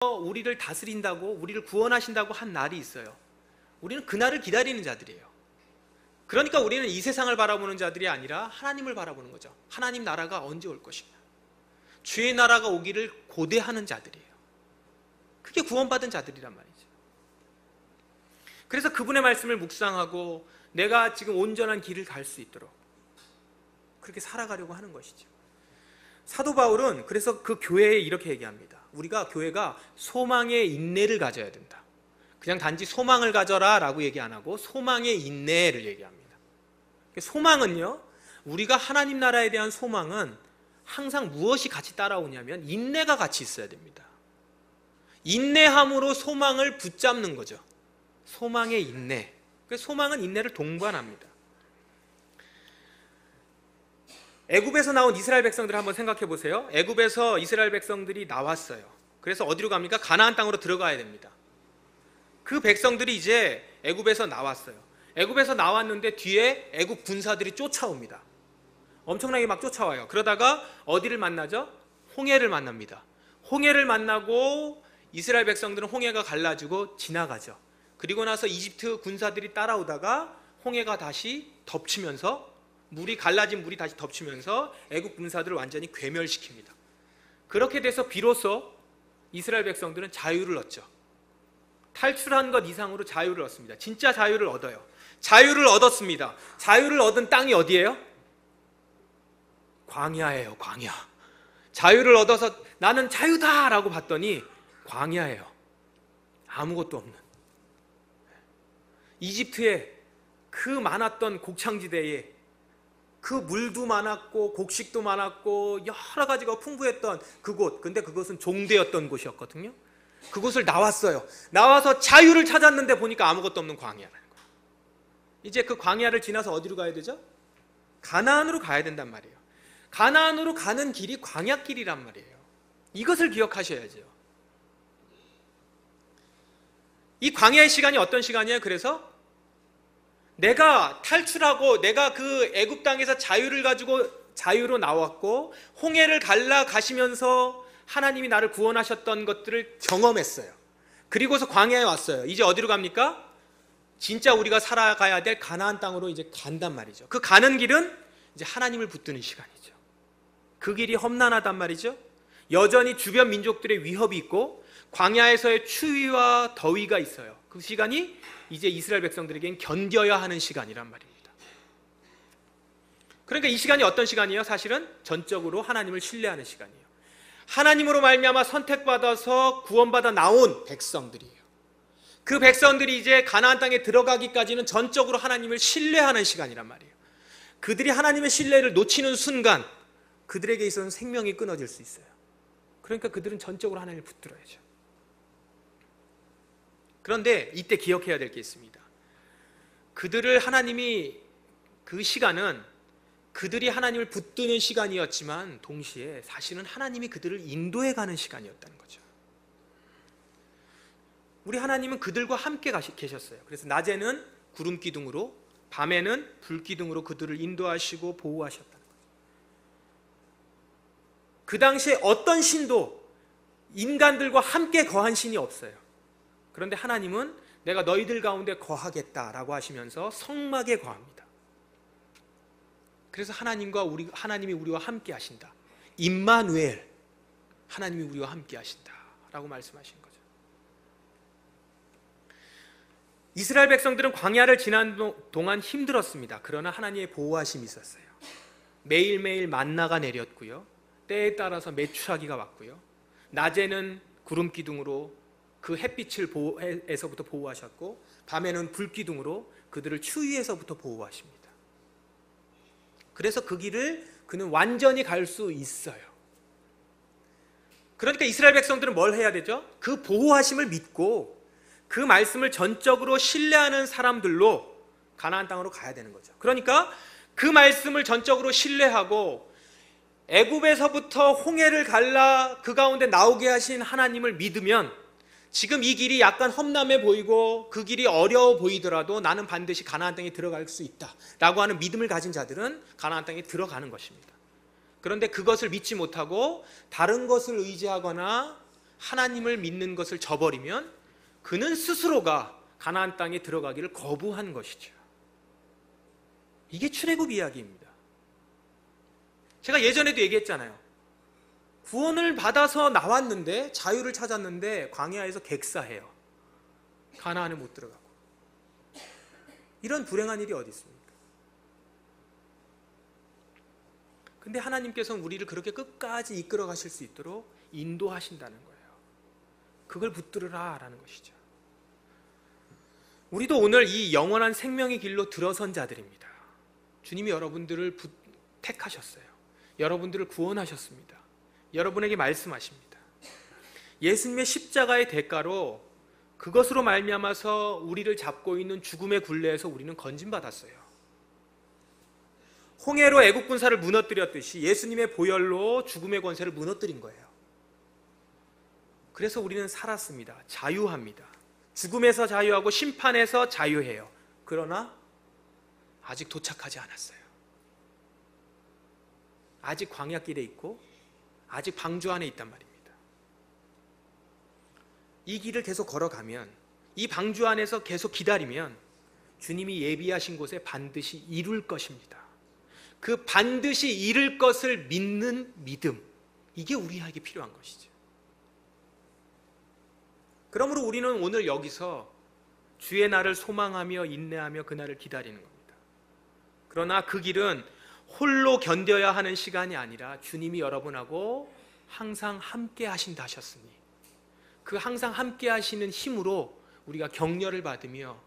우리를 다스린다고, 우리를 구원하신다고 한 날이 있어요. 우리는 그날을 기다리는 자들이에요. 그러니까 우리는 이 세상을 바라보는 자들이 아니라 하나님을 바라보는 거죠. 하나님 나라가 언제 올 것이냐, 주의 나라가 오기를 고대하는 자들이에요. 그게 구원받은 자들이란 말이죠. 그래서 그분의 말씀을 묵상하고 내가 지금 온전한 길을 갈 수 있도록 그렇게 살아가려고 하는 것이죠. 사도 바울은 그래서 그 교회에 이렇게 얘기합니다. 우리가 교회가 소망의 인내를 가져야 된다. 그냥 단지 소망을 가져라 라고 얘기 안 하고 소망의 인내를 얘기합니다. 소망은요, 우리가 하나님 나라에 대한 소망은 항상 무엇이 같이 따라오냐면 인내가 같이 있어야 됩니다. 인내함으로 소망을 붙잡는 거죠. 소망의 인내. 소망은 인내를 동반합니다. 애굽에서 나온 이스라엘 백성들을 한번 생각해 보세요. 애굽에서 이스라엘 백성들이 나왔어요. 그래서 어디로 갑니까? 가나안 땅으로 들어가야 됩니다. 그 백성들이 이제 애굽에서 나왔어요. 애굽에서 나왔는데 뒤에 애굽 군사들이 쫓아옵니다. 엄청나게 막 쫓아와요. 그러다가 어디를 만나죠? 홍해를 만납니다. 홍해를 만나고 이스라엘 백성들은 홍해가 갈라지고 지나가죠. 그리고 나서 이집트 군사들이 따라오다가 홍해가 다시 덮치면서 갈라진 물이 다시 덮치면서 애국 군사들을 완전히 괴멸시킵니다. 그렇게 돼서 비로소 이스라엘 백성들은 자유를 얻죠. 탈출한 것 이상으로 자유를 얻습니다. 진짜 자유를 얻어요. 자유를 얻었습니다. 자유를 얻은 땅이 어디예요? 광야예요. 광야. 자유를 얻어서 나는 자유다 라고 봤더니 광야예요. 아무것도 없는. 이집트의 그 많았던 곡창지대에 그 물도 많았고 곡식도 많았고 여러 가지가 풍부했던 그곳, 근데 그것은 종되었던 곳이었거든요. 그곳을 나왔어요. 나와서 자유를 찾았는데 보니까 아무것도 없는 광야라는 거예요. 이제 그 광야를 지나서 어디로 가야 되죠? 가나안으로 가야 된단 말이에요. 가나안으로 가는 길이 광야길이란 말이에요. 이것을 기억하셔야죠. 이 광야의 시간이 어떤 시간이에요? 그래서 내가 탈출하고 내가 그 애굽 땅에서 자유를 가지고 자유로 나왔고 홍해를 갈라 가시면서 하나님이 나를 구원하셨던 것들을 경험했어요. 그리고서 광야에 왔어요. 이제 어디로 갑니까? 진짜 우리가 살아가야 될 가나안 땅으로 이제 간단 말이죠. 그 가는 길은 이제 하나님을 붙드는 시간이죠. 그 길이 험난하단 말이죠. 여전히 주변 민족들의 위협이 있고 광야에서의 추위와 더위가 있어요. 그 시간이 이제 이스라엘 백성들에겐 견뎌야 하는 시간이란 말입니다. 그러니까 이 시간이 어떤 시간이에요? 사실은 전적으로 하나님을 신뢰하는 시간이에요. 하나님으로 말미암아 선택받아서 구원받아 나온 백성들이에요. 그 백성들이 이제 가나안 땅에 들어가기까지는 전적으로 하나님을 신뢰하는 시간이란 말이에요. 그들이 하나님의 신뢰를 놓치는 순간 그들에게 있어서는 생명이 끊어질 수 있어요. 그러니까 그들은 전적으로 하나님을 붙들어야죠. 그런데 이때 기억해야 될 게 있습니다. 그들을 하나님이, 그 시간은 그들이 하나님을 붙드는 시간이었지만 동시에 사실은 하나님이 그들을 인도해 가는 시간이었다는 거죠. 우리 하나님은 그들과 함께 계셨어요. 그래서 낮에는 구름 기둥으로, 밤에는 불 기둥으로 그들을 인도하시고 보호하셨다는 거죠. 그 당시에 어떤 신도 인간들과 함께 거한 신이 없어요. 그런데 하나님은 내가 너희들 가운데 거하겠다라고 하시면서 성막에 거합니다. 그래서 하나님이 우리와 함께 하신다. 임마누엘, 하나님이 우리와 함께 하신다라고 말씀하신 거죠. 이스라엘 백성들은 광야를 지난 동안 힘들었습니다. 그러나 하나님의 보호하심이 있었어요. 매일매일 만나가 내렸고요. 때에 따라서 메추라기가 왔고요. 낮에는 구름 기둥으로 그 햇빛에서부터 보호하셨고 밤에는 불 기둥으로 그들을 추위에서부터 보호하십니다. 그래서 그 길을 그는 완전히 갈 수 있어요. 그러니까 이스라엘 백성들은 뭘 해야 되죠? 그 보호하심을 믿고 그 말씀을 전적으로 신뢰하는 사람들로 가나안 땅으로 가야 되는 거죠. 그러니까 그 말씀을 전적으로 신뢰하고 애굽에서부터 홍해를 갈라 그 가운데 나오게 하신 하나님을 믿으면 지금 이 길이 약간 험난해 보이고 그 길이 어려워 보이더라도 나는 반드시 가나안 땅에 들어갈 수 있다라고 하는 믿음을 가진 자들은 가나안 땅에 들어가는 것입니다. 그런데 그것을 믿지 못하고 다른 것을 의지하거나 하나님을 믿는 것을 저버리면 그는 스스로가 가나안 땅에 들어가기를 거부한 것이죠. 이게 출애굽 이야기입니다. 제가 예전에도 얘기했잖아요. 구원을 받아서 나왔는데, 자유를 찾았는데 광야에서 객사해요. 가나안에 못 들어가고. 이런 불행한 일이 어디 있습니까? 근데 하나님께서는 우리를 그렇게 끝까지 이끌어 가실 수 있도록 인도하신다는 거예요. 그걸 붙들으라 라는 것이죠. 우리도 오늘 이 영원한 생명의 길로 들어선 자들입니다. 주님이 여러분들을 택하셨어요. 여러분들을 구원하셨습니다. 여러분에게 말씀하십니다. 예수님의 십자가의 대가로 그것으로 말미암아서 우리를 잡고 있는 죽음의 굴레에서 우리는 건진받았어요. 홍해로 애국 군사를 무너뜨렸듯이 예수님의 보혈로 죽음의 권세를 무너뜨린 거예요. 그래서 우리는 살았습니다. 자유합니다. 죽음에서 자유하고 심판에서 자유해요. 그러나 아직 도착하지 않았어요. 아직 광야길에 있고 아직 방주 안에 있단 말입니다. 이 길을 계속 걸어가면, 이 방주 안에서 계속 기다리면 주님이 예비하신 곳에 반드시 이룰 것입니다. 그 반드시 이룰 것을 믿는 믿음, 이게 우리에게 필요한 것이죠. 그러므로 우리는 오늘 여기서 주의 날을 소망하며 인내하며 그 날을 기다리는 겁니다. 그러나 그 길은 홀로 견뎌야 하는 시간이 아니라 주님이 여러분하고 항상 함께 하신다 하셨으니 그 항상 함께 하시는 힘으로 우리가 격려를 받으며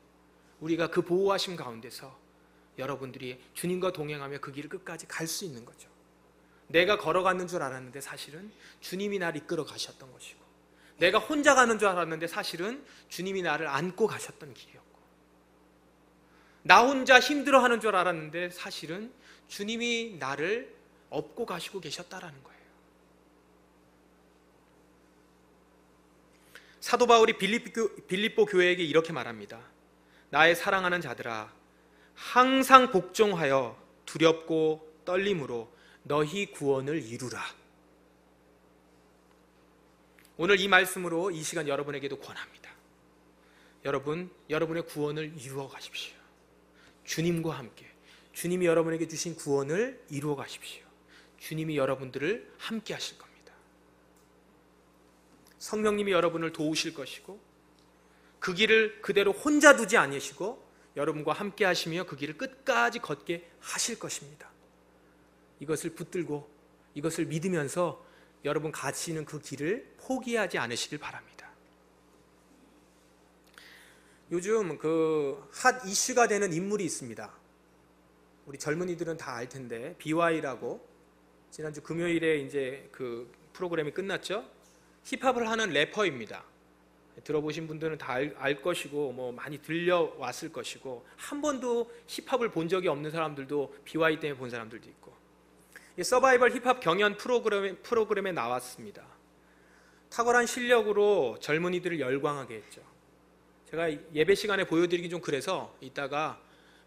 우리가 그 보호하심 가운데서 여러분들이 주님과 동행하며 그 길을 끝까지 갈 수 있는 거죠. 내가 걸어가는 줄 알았는데 사실은 주님이 나를 이끌어 가셨던 것이고, 내가 혼자 가는 줄 알았는데 사실은 주님이 나를 안고 가셨던 길이었고, 나 혼자 힘들어하는 줄 알았는데 사실은 주님이 나를 업고 가시고 계셨다라는 거예요. 사도 바울이 빌립보 교회에게 이렇게 말합니다. 나의 사랑하는 자들아, 항상 복종하여 두렵고 떨림으로 너희 구원을 이루라. 오늘 이 말씀으로 이 시간 여러분에게도 권합니다. 여러분의 구원을 이루어 가십시오. 주님과 함께 주님이 여러분에게 주신 구원을 이루어 가십시오. 주님이 여러분들을 함께 하실 겁니다. 성령님이 여러분을 도우실 것이고, 그 길을 그대로 혼자 두지 아니시고 여러분과 함께 하시며 그 길을 끝까지 걷게 하실 것입니다. 이것을 붙들고 이것을 믿으면서 여러분 가시는 그 길을 포기하지 않으시길 바랍니다. 요즘 그 핫 이슈가 되는 인물이 있습니다. 우리 젊은이들은 다 알 텐데, BY라고 지난주 금요일에 이제 그 프로그램이 끝났죠. 힙합을 하는 래퍼입니다. 들어보신 분들은 다 알 것이고 뭐 많이 들려왔을 것이고, 한 번도 힙합을 본 적이 없는 사람들도 BY 때문에 본 사람들도 있고, 서바이벌 힙합 경연 프로그램에 나왔습니다. 탁월한 실력으로 젊은이들을 열광하게 했죠. 제가 예배 시간에 보여드리기 좀 그래서 이따가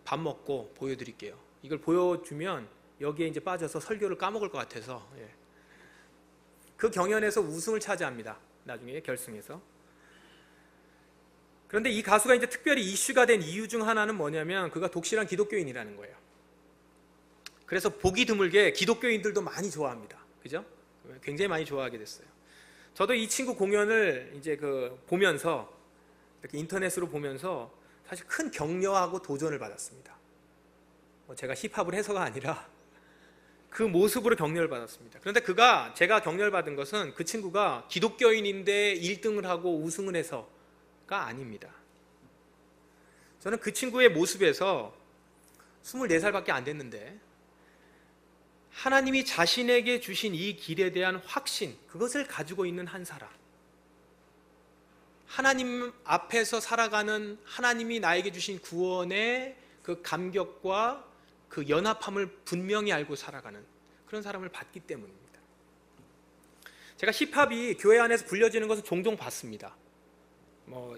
밥 먹고 보여드릴게요. 이걸 보여주면 여기에 이제 빠져서 설교를 까먹을 것 같아서. 그 경연에서 우승을 차지합니다. 나중에 결승에서. 그런데 이 가수가 이제 특별히 이슈가 된 이유 중 하나는 뭐냐면, 그가 독실한 기독교인이라는 거예요. 그래서 보기 드물게 기독교인들도 많이 좋아합니다. 그죠? 굉장히 많이 좋아하게 됐어요. 저도 이 친구 공연을 이제 보면서, 이렇게 인터넷으로 보면서 사실 큰 격려하고 도전을 받았습니다. 제가 힙합을 해서가 아니라 그 모습으로 격려를 받았습니다. 그런데 제가 격려를 받은 것은 그 친구가 기독교인인데 1등을 하고 우승을 해서가 아닙니다. 저는 그 친구의 모습에서 24살밖에 안 됐는데 하나님이 자신에게 주신 이 길에 대한 확신, 그것을 가지고 있는 한 사람, 하나님 앞에서 살아가는, 하나님이 나에게 주신 구원의 그 감격과 그 연합함을 분명히 알고 살아가는 그런 사람을 봤기 때문입니다. 제가 힙합이 교회 안에서 불려지는 것을 종종 봤습니다.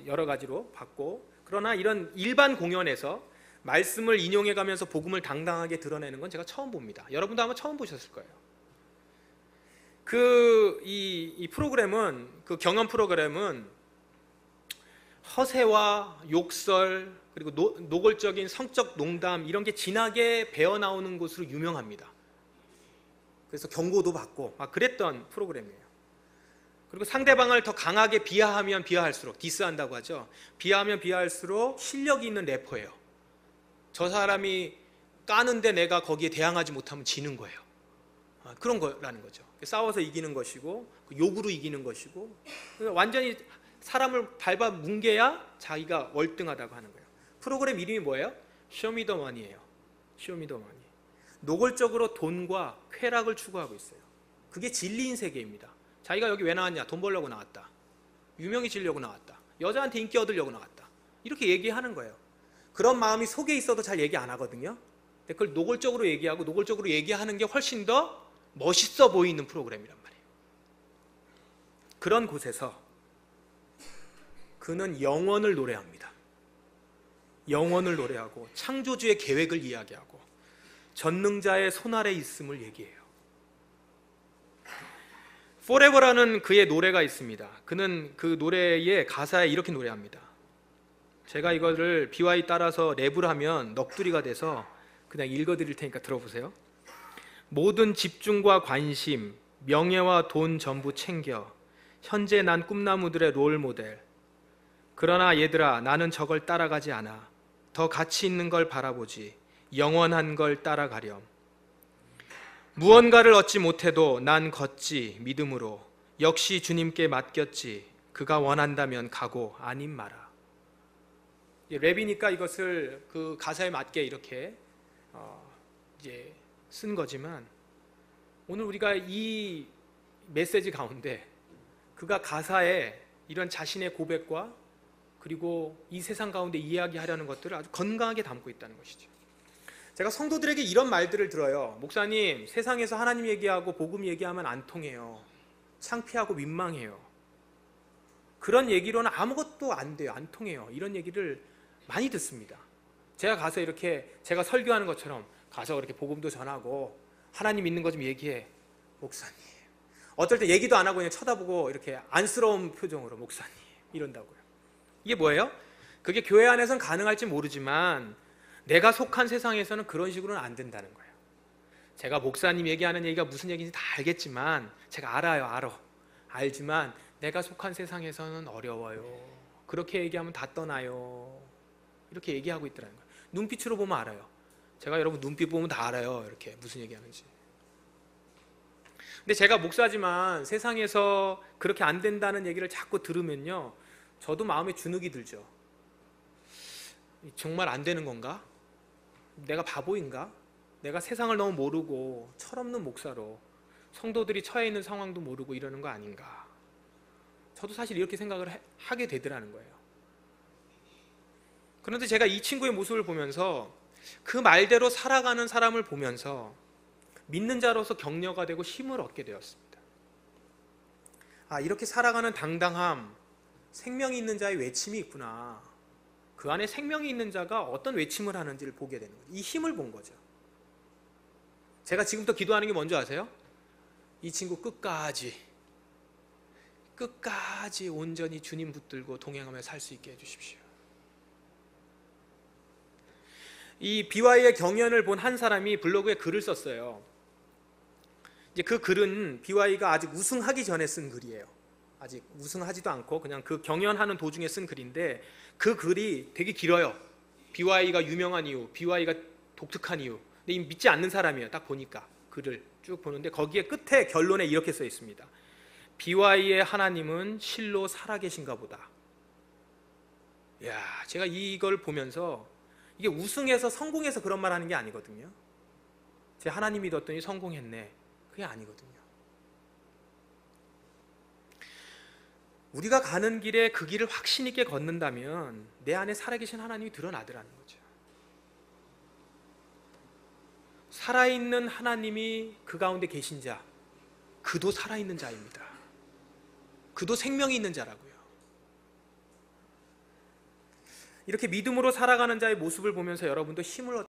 여러 가지로 봤고, 그러나 이런 일반 공연에서 말씀을 인용해 가면서 복음을 당당하게 드러내는 건 제가 처음 봅니다. 여러분도 아마 처음 보셨을 거예요. 이 프로그램은, 그 경연 프로그램은 허세와 욕설, 그리고 노골적인 성적 농담 이런 게 진하게 배어 나오는 것으로 유명합니다. 그래서 경고도 받고 막 그랬던 프로그램이에요. 그리고 상대방을 더 강하게 비하하면 비하할수록, 디스한다고 하죠. 비하하면 비하할수록 실력이 있는 래퍼예요. 저 사람이 까는데 내가 거기에 대항하지 못하면 지는 거예요. 그런 거라는 거죠. 싸워서 이기는 것이고 욕으로 이기는 것이고, 완전히 사람을 밟아 뭉개야 자기가 월등하다고 하는 거예요. 프로그램 이름이 뭐예요? 쇼미더머니예요. 쇼미더머니. 노골적으로 돈과 쾌락을 추구하고 있어요. 그게 진리인 세계입니다. 자기가 여기 왜 나왔냐? 돈 벌려고 나왔다. 유명해지려고 나왔다. 여자한테 인기 얻으려고 나왔다. 이렇게 얘기하는 거예요. 그런 마음이 속에 있어도 잘 얘기 안 하거든요. 근데 그걸 노골적으로 얘기하고 노골적으로 얘기하는 게 훨씬 더 멋있어 보이는 프로그램이란 말이에요. 그런 곳에서 그는 영원을 노래합니다. 영원을 노래하고 창조주의 계획을 이야기하고 전능자의 손 아래 있음을 얘기해요. Forever라는 그의 노래가 있습니다. 그는 그 노래의 가사에 이렇게 노래합니다. 제가 이거를 BY 따라서 랩을 하면 넋두리가 돼서 그냥 읽어드릴 테니까 들어보세요. 모든 집중과 관심, 명예와 돈 전부 챙겨 현재 난 꿈나무들의 롤모델. 그러나 얘들아, 나는 저걸 따라가지 않아. 더 가치 있는 걸 바라보지. 영원한 걸 따라가렴. 무언가를 얻지 못해도 난 걷지 믿음으로. 역시 주님께 맡겼지. 그가 원한다면 가고 아님 마라. 랩이니까 이것을 그 가사에 맞게 이렇게 이제 쓴 거지만, 오늘 우리가 이 메시지 가운데 그가 가사에 이런 자신의 고백과 그리고 이 세상 가운데 이야기하려는 것들을 아주 건강하게 담고 있다는 것이죠. 제가 성도들에게 이런 말들을 들어요. 목사님, 세상에서 하나님 얘기하고 복음 얘기하면 안 통해요. 창피하고 민망해요. 그런 얘기로는 아무것도 안 돼요. 안 통해요. 이런 얘기를 많이 듣습니다. 제가 가서 이렇게 제가 설교하는 것처럼 가서 그렇게 복음도 전하고 하나님 믿는 거 좀 얘기해. 목사님. 어떨 때 얘기도 안 하고 그냥 쳐다보고 이렇게 안쓰러운 표정으로 목사님 이런다고요. 이게 뭐예요? 그게 교회 안에서는 가능할지 모르지만 내가 속한 세상에서는 그런 식으로는 안 된다는 거예요. 제가 목사님 얘기하는 얘기가 무슨 얘기인지 다 알겠지만, 제가 알지만 내가 속한 세상에서는 어려워요. 그렇게 얘기하면 다 떠나요. 이렇게 얘기하고 있더라는 거예요. 눈빛으로 보면 알아요. 제가 여러분 눈빛 보면 다 알아요. 이렇게 무슨 얘기하는지. 근데 제가 목사지만 세상에서 그렇게 안 된다는 얘기를 자꾸 들으면요, 저도 마음에 주눅이 들죠. 정말 안 되는 건가? 내가 바보인가? 내가 세상을 너무 모르고 철없는 목사로 성도들이 처해 있는 상황도 모르고 이러는 거 아닌가? 저도 사실 이렇게 생각을 하게 되더라는 거예요. 그런데 제가 이 친구의 모습을 보면서, 그 말대로 살아가는 사람을 보면서 믿는 자로서 격려가 되고 힘을 얻게 되었습니다. 이렇게 살아가는 당당함, 생명이 있는 자의 외침이 있구나. 그 안에 생명이 있는 자가 어떤 외침을 하는지를 보게 되는 거예요. 이 힘을 본 거죠. 제가 지금부터 기도하는 게 뭔지 아세요? 이 친구 끝까지 온전히 주님 붙들고 동행하며 살 수 있게 해주십시오. 이 BY의 경연을 본 한 사람이 블로그에 글을 썼어요. 이제 그 글은 BY가 아직 우승하기 전에 쓴 글이에요. 아직 우승하지도 않고 그냥 그 경연하는 도중에 쓴 글인데, 그 글이 되게 길어요. BY가 유명한 이유, BY가 독특한 이유. 근데 이 믿지 않는 사람이에요. 딱 보니까 글을 쭉 보는데 거기에 끝에 결론에 이렇게 써 있습니다. BY의 하나님은 실로 살아계신가 보다. 야, 제가 이걸 보면서, 이게 우승해서 성공해서 그런 말 하는 게 아니거든요. 제 하나님 믿었더니 성공했네. 그게 아니거든요. 우리가 가는 길에 그 길을 확신 있게 걷는다면 내 안에 살아계신 하나님이 드러나더라는 거죠. 살아있는 하나님이 그 가운데 계신 자, 그도 살아있는 자입니다. 그도 생명이 있는 자라고요. 이렇게 믿음으로 살아가는 자의 모습을 보면서 여러분도 힘을